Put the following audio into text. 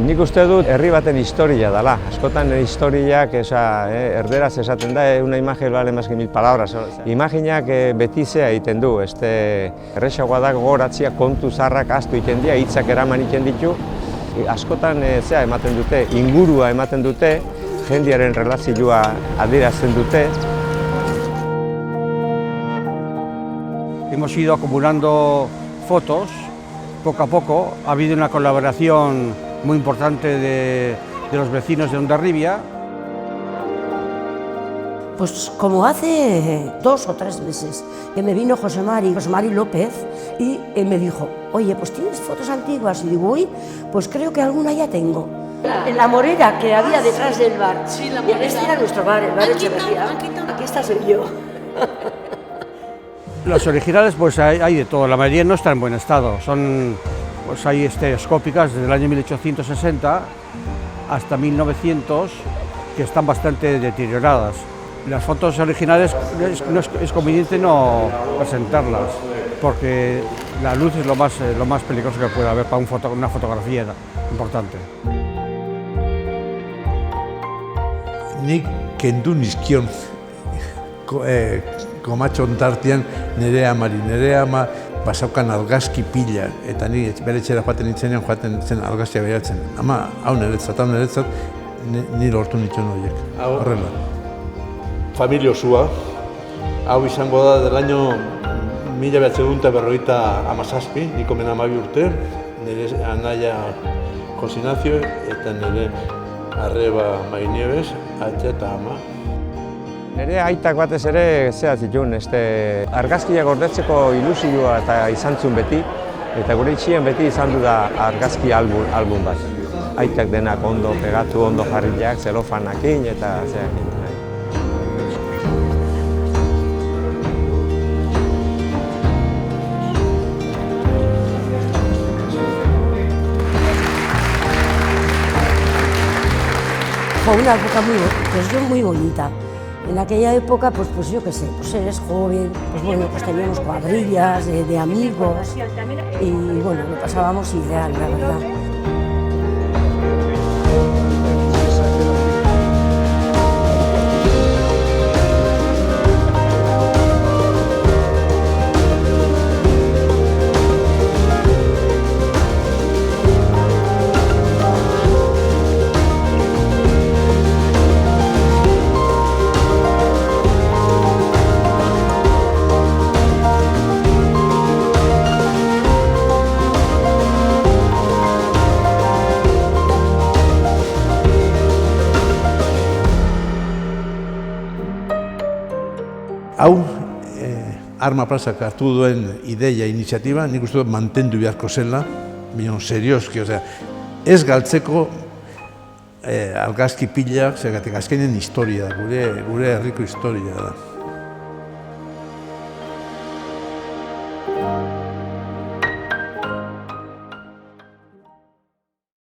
Nik uste dut herri baten historia dela. Askotan historiak erderaz esaten da, una imagen vale más que 1000 palabras. Imaginak beti zea egiten du, erresagoa da gogoratzea kontu zarrak ahaztu egiten dira, hitzak eraman egiten ditu. Askotan zea ematen dute, ingurua ematen dute, jendearen relazioa adierazten dute. Hemos ido acumulando fotos, poco a poco. Ha habido una colaboración muy importante de los vecinos de Hondarribia. Pues como hace 2 o 3 meses que me vino José Mari López y él me dijo, oye, pues tienes fotos antiguas, y digo, uy, pues creo que alguna ya tengo. La morera que había detrás del bar, sí, este era nuestro bar, el bar Echeverría, aquí está yo. Los originales pues hay de todo, la mayoría no está en buen estado, pues hay estereoscópicas desde el año 1860 hasta 1900 que están bastante deterioradas. Las fotos originales es conveniente no presentarlas porque la luz es lo más peligroso que puede haber para una fotografía importante. Nik kendu nizkion komatxo ontartean nire amari. Nire ama pasaukan argazki pila, eta ni bere etxera joaten nintzenean joaten zen argazkia behiratzen. Ama, hau niretzat, ni lortu nituen horiek. Horrela. Familia osua, hau izango da del año 1957, nik omen 12 urte, nire anaia Jose Ignacio eta nire arreba Mainieves, atxa eta ama. Nire aitak batez ere zea zituen, argazkiak gordetzeko ilusioa eta izan zuen beti, eta gure itxien beti izan du da argazki album bat. Aitak denak ondo pegatu, ondo jarriak, zelofanakin eta zeakin. Fue una época muy bonita. En aquella época, pues yo qué sé, pues eres joven, pues bueno, pues teníamos cuadrillas de amigos y bueno, lo pasábamos ideal, la verdad. Hau, Arma Plazak hartu duen ideia, iniziatiba, nik uste dut mantendu beharko zela, bion serioski, ez galtzeko argazki pilak, zergatik azkenean historia da, gure herriko historia da.